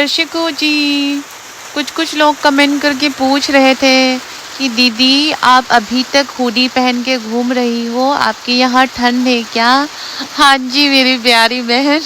दर्शकों जी, कुछ लोग कमेंट करके पूछ रहे थे कि दीदी आप अभी तक हुडी पहन के घूम रही हो, आपके यहाँ ठंड है क्या? हाँ जी मेरी प्यारी बहन।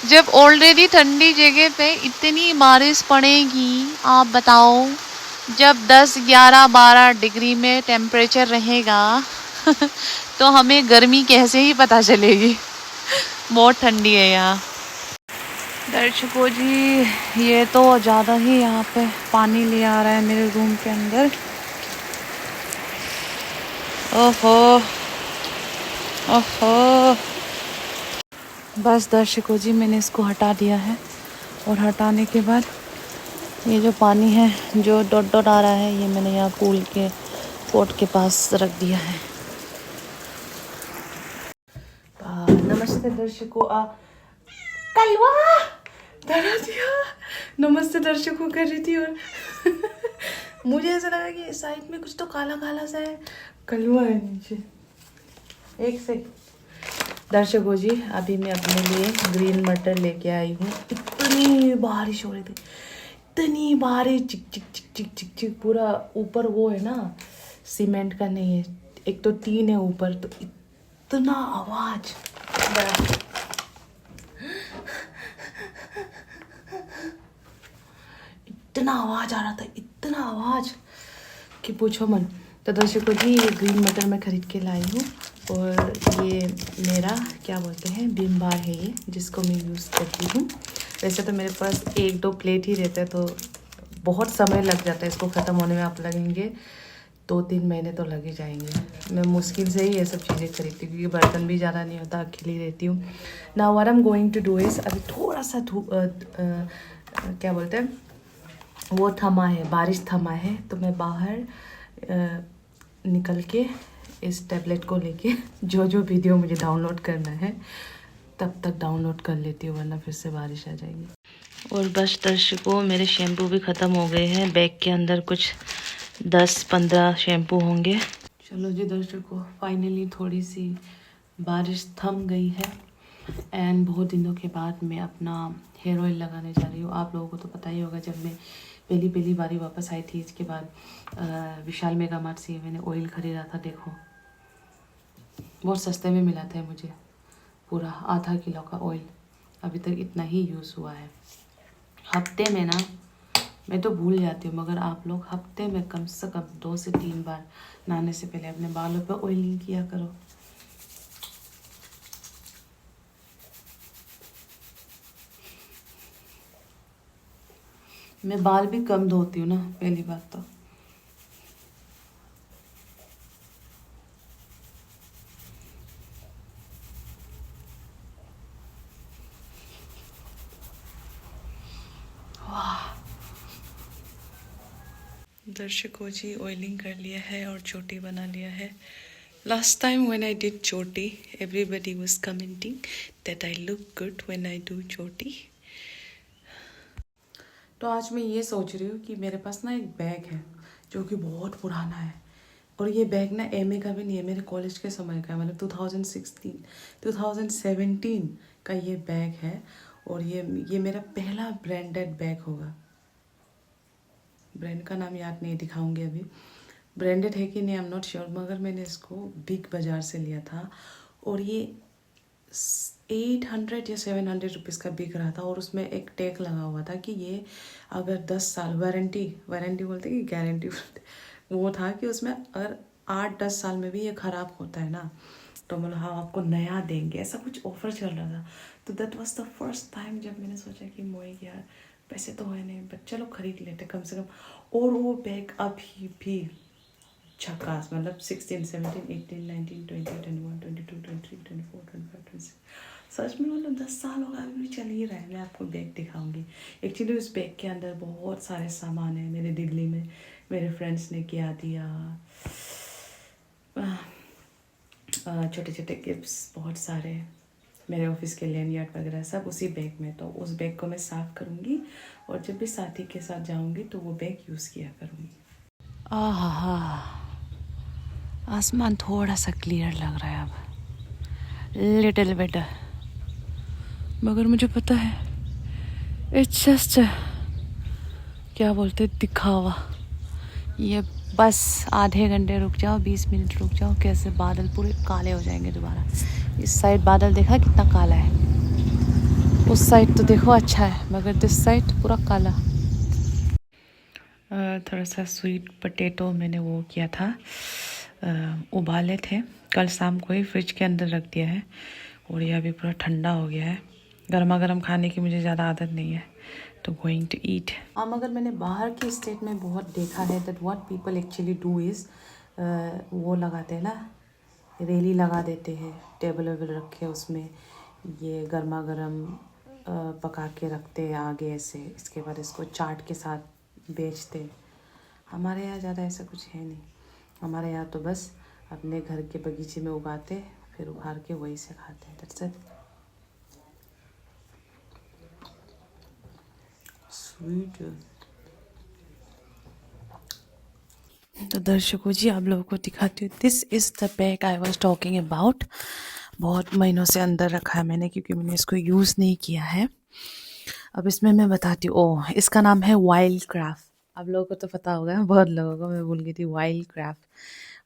जब ऑलरेडी ठंडी जगह पे इतनी बारिश पड़ेगी, आप बताओ जब 10, 11, 12 डिग्री में टेम्परेचर रहेगा तो हमें गर्मी कैसे ही पता चलेगी। बहुत ठंडी है यहाँ। दर्शकों जी, ये तो ज़्यादा ही यहाँ पे पानी ले आ रहा है मेरे रूम के अंदर। ओहो ओहो। बस दर्शकों जी, मैंने इसको हटा दिया है और हटाने के बाद ये जो पानी है जो डॉट डॉट आ रहा है, ये मैंने यहाँ कूल के पोट के पास रख दिया है। नमस्ते दर्शकों। कलवा डरा दिया। नमस्ते दर्शकों कर रही थी और मुझे ऐसा लगा कि साइड में कुछ तो काला काला सा है, कलवा है नीचे। एक सेकंड दर्शकों जी, अभी मैं अपने लिए ग्रीन मटर लेके आई हूँ। इतनी बारिश हो रही थी, इतनी बारिश, चिक चिक चिक चिक चिक चिक। पूरा ऊपर वो है ना, सीमेंट का नहीं है, एक तो टीन है ऊपर, तो इतना आवाज, इतना आवाज आ रहा था, इतना आवाज कि पूछो मन। तो दर्शकों जी, ये ग्रीन मटर मैं खरीद के लाई हूँ और ये मेरा क्या बोलते हैं, विम बार है ये, जिसको मैं यूज़ करती हूँ। वैसे तो मेरे पास 1-2 प्लेट ही रहता है, तो बहुत समय लग जाता है इसको ख़त्म होने में। आप लगेंगे 2-3 महीने तो लग ही जाएंगे। मैं मुश्किल से ही ये सब चीज़ें खरीदती हूँ क्योंकि बर्तन भी ज़्यादा नहीं होता, अकेली रहती हूँ। Now what I am going to do is, अभी थोड़ा सा क्या बोलते हैं, वो थमा है, बारिश थमा है, तो मैं बाहर निकल के इस टैबलेट को लेके जो वीडियो मुझे डाउनलोड करना है तब तक डाउनलोड कर लेती हूँ, वरना फिर से बारिश आ जाएगी। और बस दर्शकों, मेरे शैम्पू भी ख़त्म हो गए हैं। बैग के अंदर कुछ 10-15 शैम्पू होंगे। चलो जी दर्शकों, फाइनली थोड़ी सी बारिश थम गई है एंड बहुत दिनों के बाद मैं अपना हेयर ऑयल लगाने जा रही हूँ। आप लोगों को तो पता ही होगा, जब मैं पहली बारी वापस आई थी, इसके बाद विशाल मेगा मार्ट से मैंने ऑयल ख़रीदा था। देखो, बहुत सस्ते में मिला था मुझे, पूरा आधा किलो का ऑयल। अभी तक इतना ही यूज़ हुआ है। हफ्ते में ना, मैं तो भूल जाती हूँ, मगर आप लोग हफ्ते में कम से कम 2 से 3 बार नहाने से पहले अपने बालों पर ऑयलिंग किया करो। मैं बाल भी कम धोती हूँ ना, पहली बात तो। दर्शकों जी, ऑयलिंग कर लिया है और चोटी बना लिया है। Last time when I did चोटी, everybody was commenting that I look good when I do चोटी। तो आज मैं ये सोच रही हूँ कि मेरे पास ना एक बैग है जो कि बहुत पुराना है, और ये बैग ना एमए का भी नहीं है, मेरे कॉलेज के समय का है, मतलब 2017 का ये बैग है। और ये मेरा पहला ब्रांडेड बैग होगा। ब्रांड का नाम याद नहीं, दिखाऊंगी अभी। ब्रांडेड है कि नहीं आई एम नॉट श्योर, मगर मैंने इसको बिग बाज़ार से लिया था और ये 800 या 700 रुपीज़ का बिक रहा था। और उसमें एक टैग लगा हुआ था कि ये अगर 10 साल वारंटी बोलते कि गारंटी बोलते, वो था कि उसमें अगर 8-10 साल में भी ये ख़राब होता है ना, तो मतलब हाँ आपको नया देंगे, ऐसा कुछ ऑफर चल रहा था। तो that was the first time जब मैंने सोचा कि मोई यार, पैसे तो है नहीं बट चलो खरीद लेते कम से कम। और वो बैग अभी भी झकास, मतलब 16, 17, 18, 19, 20, 21, 22, 23, 24, 25, 26, सच में मतलब 10 साल होगा, अभी भी चल ही रहा है। मैं आपको बैग दिखाऊंगी। एक्चुअली उस बैग के अंदर बहुत सारे सामान है, मेरे दिल्ली में मेरे फ्रेंड्स ने क्या दिया, छोटे छोटे गिफ्ट्स बहुत सारे, मेरे ऑफिस के लैंडयार्ड वगैरह सब उसी बैग में। तो उस बैग को मैं साफ़ करूँगी और जब भी साथी के साथ जाऊँगी तो वो बैग यूज़ किया करूँगी। आहा, आसमान थोड़ा सा क्लियर लग रहा है अब, लिटिल बिट। मगर मुझे पता है इट्स जस्ट क्या बोलते दिखावा। ये बस आधे घंटे रुक जाओ, 20 मिनट रुक जाओ, कैसे बादल पूरे काले हो जाएंगे दोबारा। इस साइड बादल देखा कितना काला है, उस साइड तो देखो अच्छा है, मगर दिस साइड पूरा काला। थोड़ा सा स्वीट पोटैटो मैंने वो किया था, उबाले थे कल शाम को ही, फ्रिज के अंदर रख दिया है और ये अभी पूरा ठंडा हो गया है। गर्मा गर्म खाने की मुझे ज़्यादा आदत नहीं है, तो गोइंग टू ईट। मगर मैंने बाहर के स्टेट में बहुत देखा है that what people actually do is, वो लगाते हैं ना, रेली लगा देते हैं, टेबल वेबल रखे उसमें ये गर्मा गर्म पका के रखते हैं आगे ऐसे, इसके बाद इसको चाट के साथ बेचते। हमारे यहाँ ज़्यादा ऐसा कुछ है नहीं, हमारे यहाँ तो बस अपने घर के बगीचे में उगाते, फिर उखाड़ के वहीं से खाते हैं। That's it. स्वीट। तो दर्शकों जी, आप लोगों को दिखाती हूँ, this is the bag I was talking about. बहुत महीनों से अंदर रखा है मैंने, क्योंकि मैंने इसको यूज़ नहीं किया है। अब इसमें मैं बताती हूँ, ओह इसका नाम है वाइल्ड क्राफ्ट। आप लोगों को तो पता होगा, बहुत लोगों को, मैं भूल गई थी। Wild craft,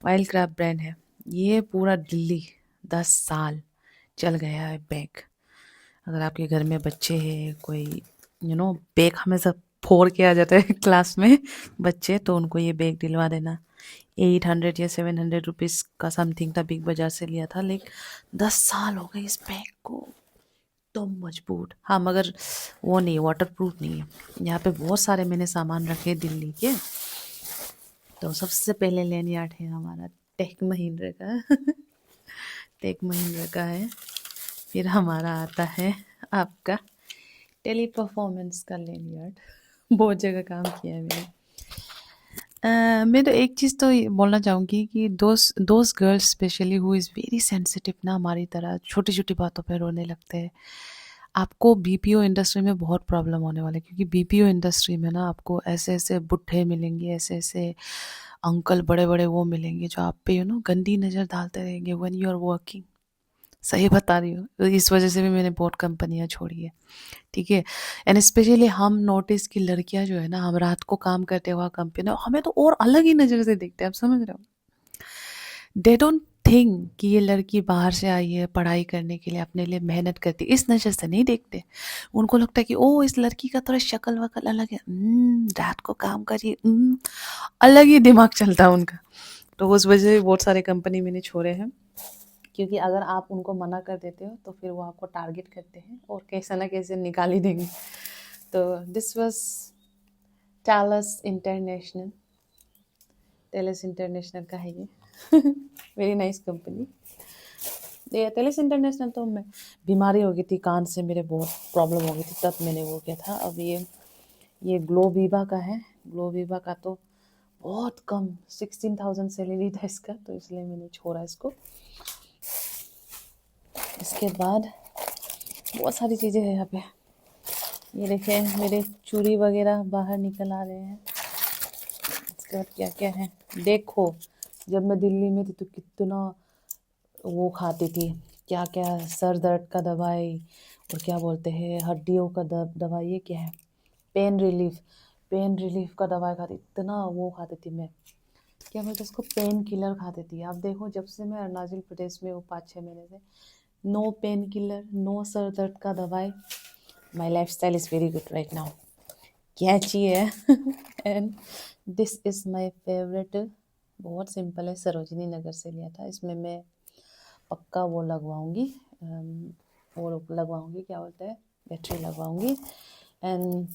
wild craft brand है ये। पूरा दिल्ली 10 साल चल गया है बैग। अगर आपके घर में बच्चे हैं, कोई बैग हमेशा फोड़ के आ जाता है क्लास में बच्चे, तो उनको ये बैग दिलवा देना। 800 या 700 रुपीज़ का समथिंग था, बिग बाज़ार से लिया था, लेकिन 10 साल हो गए इस बैग को। तो मजबूत, हाँ, मगर वो नहीं, वाटर प्रूफ नहीं है। यहाँ पे बहुत सारे मैंने सामान रखे दिल्ली के। तो सबसे पहले लैंडयार्ड है हमारा टेक महिंद्रा का टेक महिंद्रा का है। फिर हमारा आता है आपका टेली परफॉर्मेंस का लैंडयार्ड। बहुत जगह काम किया है मैंने। मैं तो एक चीज़ तो बोलना चाहूँगी कि those girls specially who is very sensitive ना, हमारी तरह छोटी छोटी बातों पे रोने लगते हैं। आपको बीपीओ इंडस्ट्री में बहुत प्रॉब्लम होने वाला है, क्योंकि बीपीओ इंडस्ट्री में ना आपको ऐसे ऐसे बुढ़े मिलेंगे, ऐसे ऐसे अंकल बड़े बड़े वो मिलेंगे, जो आप पे गंदी नज़र डालते रहेंगे व्हेन यू आर वर्किंग। सही बता रही हूँ, इस वजह से भी मैंने बहुत कंपनियाँ छोड़ी है। ठीक है। एंड स्पेशली हम नोटिस की लड़कियां जो है ना, हम रात को काम करते हुआ कंपनी, हमें तो और अलग ही नज़र से देखते हैं, आप समझ रहे हो। दे डोंट थिंक कि ये लड़की बाहर से आई है पढ़ाई करने के लिए, अपने लिए मेहनत करती, इस नज़र से नहीं देखते। उनको लगता है कि ओ इस लड़की का थोड़ा शक्ल वकल अलग है, रात को काम करिए, अलग ही दिमाग चलता है उनका। तो उस वजह से बहुत सारे कंपनी मैंने छोड़े हैं, क्योंकि अगर आप उनको मना कर देते हो तो फिर वो आपको टारगेट करते हैं और कैसे ना कैसे निकाल ही देंगे। तो this was Telus International, Telus International का है ये वेरी नाइस कंपनी। ये टेलस इंटरनेशनल तो मैं बीमारी हो गई थी, कान से मेरे बहुत प्रॉब्लम हो गई थी, तब मैंने वो किया था। अब ये ग्लोवीवा का है। ग्लोवीवा का तो बहुत कम 16,000 सैलरी था इसका, तो इसलिए मैंने छोड़ा इसको। इसके बाद बहुत सारी चीज़ें हैं यहाँ पे। ये देखे मेरे चूड़ी वगैरह बाहर निकल आ रहे हैं। इसके बाद क्या क्या है देखो, जब मैं दिल्ली में थी तो कितना वो खाती थी, क्या क्या सर दर्द का दवाई, और क्या बोलते हैं हड्डियों का दवाई, ये क्या है, पेन रिलीफ का दवाई खाती, इतना वो खाती थी मैं, क्या बोलते उसको, पेन किलर खाती थी। अब देखो, जब से मैं अरुणाचल प्रदेश में वो 5-6 महीने से, नो पेन किलर, नो सर दर्द का दवाई। My lifestyle is very good right now, क्या चाहिए and this is my favourite. बहुत सिंपल है, सरोजनी नगर से लिया था। इसमें मैं पक्का वो लगवाऊंगी, वो लगवाऊंगी, क्या बोलते हैं, बैटरी लगवाऊंगी। And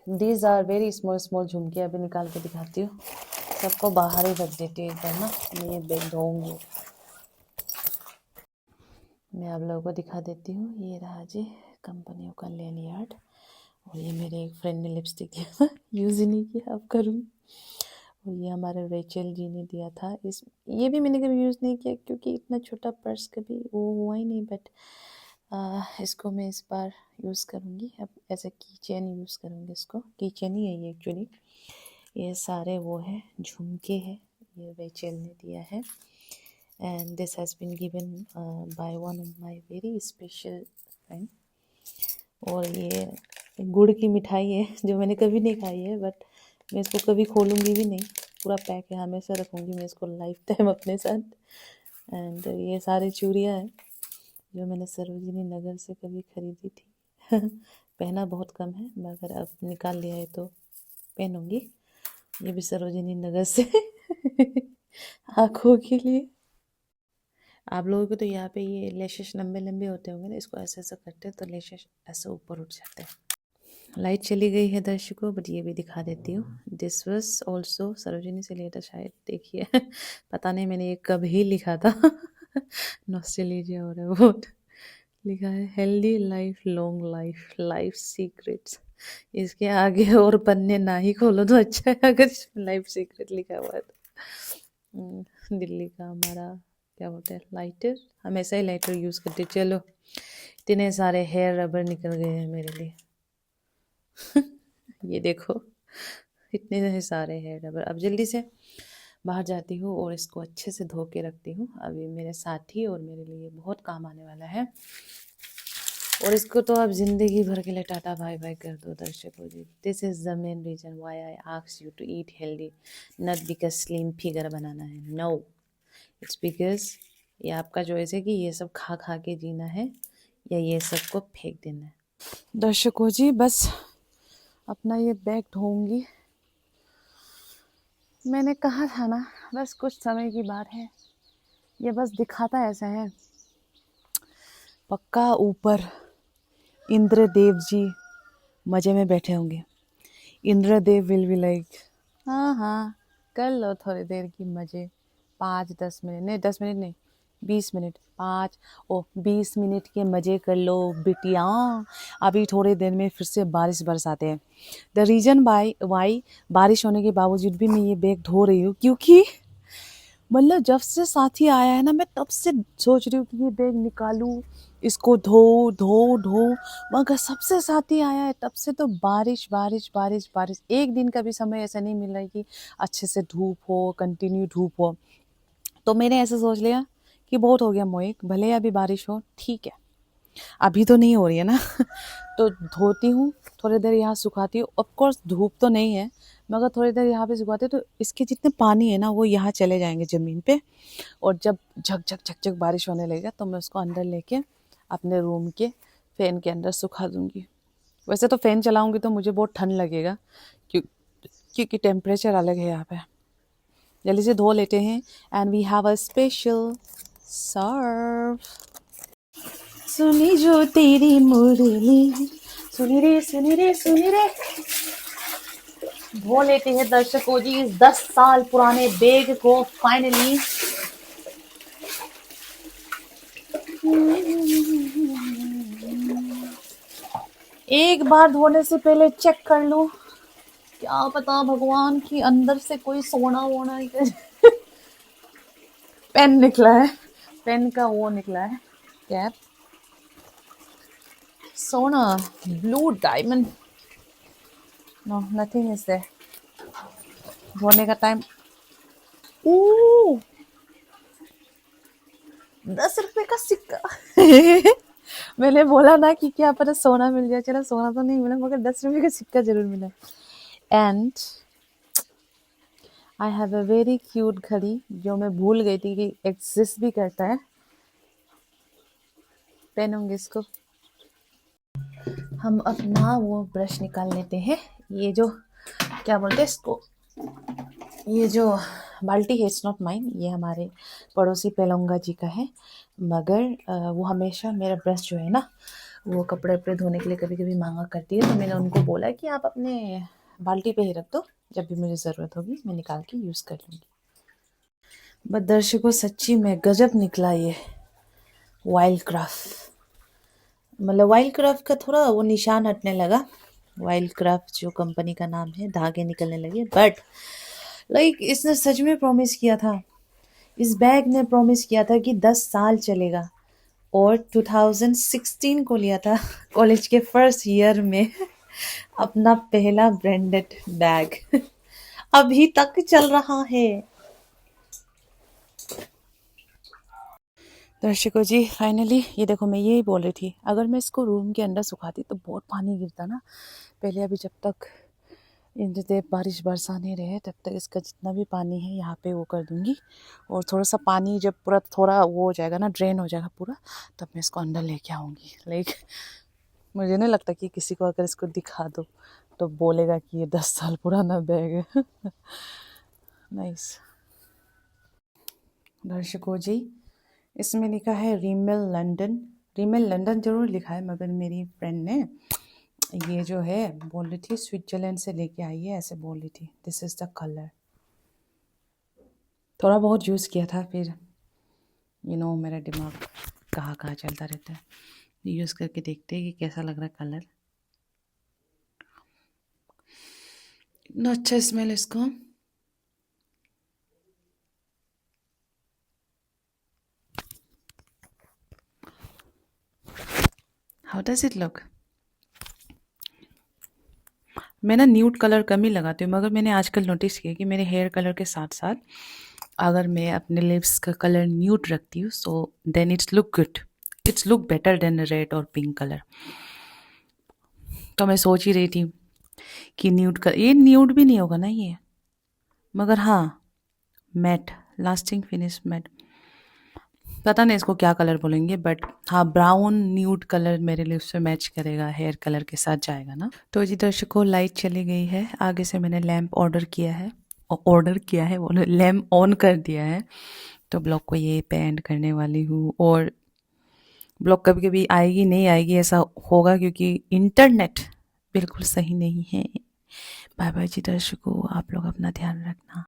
these are very small small झुमके, अभी निकाल के दिखाती हूँ। सबको बाहर ही रख देती हूँ एक बार ना, मैं ये बैग धोऊंगी। मैं आप लोगों को दिखा देती हूँ, ये रहा जी कंपनियों का लैंडयार्ड। और ये मेरे एक फ्रेंड ने लिपस्टिक दिया था, यूज़ ही नहीं किया, अब करूँगी। और ये हमारे रेचल जी ने दिया था, ये भी मैंने कभी यूज़ नहीं किया, क्योंकि इतना छोटा पर्स कभी वो हुआ ही नहीं। बट इसको मैं इस बार यूज़ करूँगी, अब एज ए की चेन यूज़ करूँगी इसको। की चेन ही है ये एक्चुअली। ये सारे वो है झुमके हैं, ये रेचल ने दिया है। And this has been given by one of my very special friend. और ये गुड़ की मिठाई है जो मैंने कभी नहीं खाई है, बट मैं इसको कभी खोलूँगी भी नहीं। पूरा पैक है, हमेशा रखूँगी मैं इसको लाइफ टाइम अपने साथ। एंड ये सारी चूड़ियाँ हैं जो मैंने सरोजिनी नगर से कभी खरीदी थी। पहना बहुत कम है, मगर अब निकाल लिया है तो पहनूंगी। ये भी सरोजिनी नगर से। आँखों के लिए। आप लोगों को तो यहाँ पे ये लेशेस लंबे लंबे होते होंगे ना, इसको ऐसे ऐसा करते हैं तो लेशेस ऐसे ऊपर उठ जाते हैं। लाइट चली गई है दर्शकों, बट ये भी दिखा देती हूँ। दिस वॉज ऑल्सो सरोजिनी से लेटर, शायद देखिए। पता नहीं मैंने ये कब ही लिखा था। नॉस्टैल्जिया हो रहा है बहुत। लिखा है healthy life, long life, life secrets. इसके आगे और पन्ने ना ही खोलो तो अच्छा है, अगर इसमें लाइफ सीक्रेट लिखा हुआ है तो। दिल्ली का हमारा क्या बोलते हैं, लाइटर। हमेशा ही लाइटर यूज़ करते। चलो, इतने सारे हेयर रबर निकल गए हैं मेरे लिए। ये देखो, इतने सारे हेयर रबर। अब जल्दी से बाहर जाती हूँ और इसको अच्छे से धो के रखती हूँ। अभी मेरे साथी और मेरे लिए बहुत काम आने वाला है, और इसको तो अब जिंदगी भर के लिए टाटा बाय बाय कर दो दर्शकों जी। This is the main reason why I ask you to eat healthy, not because slim figure बनाना है, नो, इट्स बिकॉज ये आपका चॉइस है कि ये सब खा खा के जीना है या ये सबको फेंक देना है। दर्शकों जी, बस अपना ये बैग ढोऊंगी। मैंने कहा था ना, बस कुछ समय की बात है। ये बस दिखाता ऐसा है, पक्का ऊपर इंद्रदेव जी मज़े में बैठे होंगे। इंद्रदेव विल बी लाइक, हाँ हाँ कर लो थोड़ी देर की मज़े, 5-10 मिनट नहीं, 10 मिनट नहीं, 20 मिनट, 20 मिनट के मज़े कर लो बिटिया। अभी थोड़ी देर में फिर से बारिश बरसाते हैं। द रीज़न वाई बारिश होने के बावजूद भी मैं ये बैग धो रही हूँ, क्योंकि मतलब जब से साथी आया है ना, मैं तब से सोच रही हूँ कि ये बैग निकालूं, इसको धो धो धो, मगर सबसे साथी आया है तब से तो बारिश बारिश बारिश बारिश। एक दिन का भी समय ऐसा नहीं मिल रहा है कि अच्छे से धूप हो, कंटिन्यू धूप हो। तो मैंने ऐसे सोच लिया कि बहुत हो गया मोहित, भले अभी बारिश हो ठीक है, अभी तो नहीं हो रही है ना। तो धोती हूँ, थोड़ी देर यहाँ सुखाती हूँ। ऑफ कोर्स धूप तो नहीं है, मगर थोड़ी देर यहाँ पे सुखाते तो इसके जितने पानी है ना वो यहाँ चले जाएंगे ज़मीन पे, और जब झक झक झक झक बारिश होने लगेगा तो मैं उसको अंदर लेके अपने रूम के फ़ैन के अंदर सुखा दूँगी। वैसे तो फ़ैन चलाऊँगी तो मुझे बहुत ठंड लगेगा, क्योंकि टेम्परेचर अलग है यहाँ पे। जल्दी से धो लेते हैं। And we have a special serve. सुनी जो तेरी मुरली, सुनी रे सुनी रे सुनी रे। धो लेते हैं दर्शकों जी इस 10 साल पुराने बैग को फाइनली। एक बार धोने से पहले चेक कर लो, क्या पता भगवान की अंदर से कोई सोना वोना निकल। पेन निकला है, पेन का वो निकला है कैप, सोना, blue diamond, no nothing is there. धोने का टाइम, 10 रुपए का सिक्का। मैंने बोला ना कि क्या पता सोना मिल जाए। चलो सोना तो नहीं मिला, मगर 10 रुपए का सिक्का जरूर मिला। And I have a very cute घड़ी जो मैं भूल गई थी कि एग्जिस्ट भी करता है। पहनूंगी इसको। हम अपना वो ब्रश निकाल लेते हैं। ये जो क्या बोलते हैं इसको, ये जो बाल्टी है, इट्स नॉट माइन, ये हमारे पड़ोसी पेलोंगा जी का है। मगर वो हमेशा मेरा ब्रश जो है ना, वो कपड़े वपड़े धोने के लिए कभी कभी मांगा करती है। तो मैंने उनको बोला कि आप अपने बाल्टी पे ही रख दो, जब भी मुझे ज़रूरत होगी मैं निकाल के यूज़ कर लूँगी। बट दर्शकों सच्ची में गजब निकला ये वाइल्ड क्राफ्ट। मतलब वाइल्ड क्राफ्ट का थोड़ा वो निशान हटने लगा। वाइल्ड क्राफ्ट जो कंपनी का नाम है, धागे निकलने लगे। बट लाइक इसने सच में प्रॉमिस किया था, इस बैग ने प्रॉमिस किया था कि 10 साल चलेगा, और 2016 को लिया था कॉलेज के फर्स्ट ईयर में अपना पहला ब्रांडेड बैग। अभी तक चल रहा है। दर्शकों जी फाइनली ये देखो, मैं यही बोल रही थी, अगर मैं इसको रूम के अंदर सुखाती तो बहुत पानी गिरता ना पहले। अभी जब तक इंद्रदेव बारिश बरसा नहीं रहे तब तक इसका जितना भी पानी है यहाँ पे वो कर दूँगी। और थोड़ा सा पानी जब पूरा थोड़ा वो हो जाएगा ना, ड्रेन हो जाएगा पूरा, तब मैं इसको अंदर लेके आऊँगी। लाइक मुझे नहीं लगता कि किसी को अगर इसको दिखा दो तो बोलेगा कि ये 10 साल पुराना बैग है। नाइस। दर्शकों जी इसमें लिखा है रीमेल लंदन। रीमेल लंदन जरूर लिखा है, मगर मेरी फ्रेंड ने ये जो है बोल रही थी स्विट्जरलैंड से लेके आई है, ऐसे बोल रही थी। This is the colour. थोड़ा बहुत यूज़ किया था, फिर मेरा दिमाग कहाँ कहाँ चलता रहता है। यूज़ करके देखते हैं कि कैसा लग रहा है कलर। इतना अच्छा स्मेल इसका। How does it look? मैं ना न्यूड कलर कम ही लगाती हूँ, मगर मैंने आजकल नोटिस किया कि मेरे हेयर कलर के साथ साथ अगर मैं अपने लिप्स का कलर न्यूड रखती हूँ so then it's look good, it's look better than red और पिंक कलर। तो मैं सोच ही रही थी कि न्यूड कलर, ये न्यूड भी नहीं होगा ना ये, मगर हाँ मैट, लास्टिंग फिनिश मैट। पता नहीं इसको क्या कलर बोलेंगे, बट हाँ ब्राउन न्यूड कलर मेरे लिप्स पे मैच करेगा, हेयर कलर के साथ जाएगा ना। तो जी दर्शकों लाइट चली गई है, आगे से मैंने लैंप ऑर्डर किया है, वो लैंप ऑन कर दिया है। तो ब्लॉग को ये पे एंड करने वाली हूँ। और ब्लॉग कभी कभी आएगी नहीं आएगी ऐसा होगा क्योंकि इंटरनेट बिल्कुल सही नहीं है। बाय बाय जी दर्शकों, आप लोग अपना ध्यान रखना।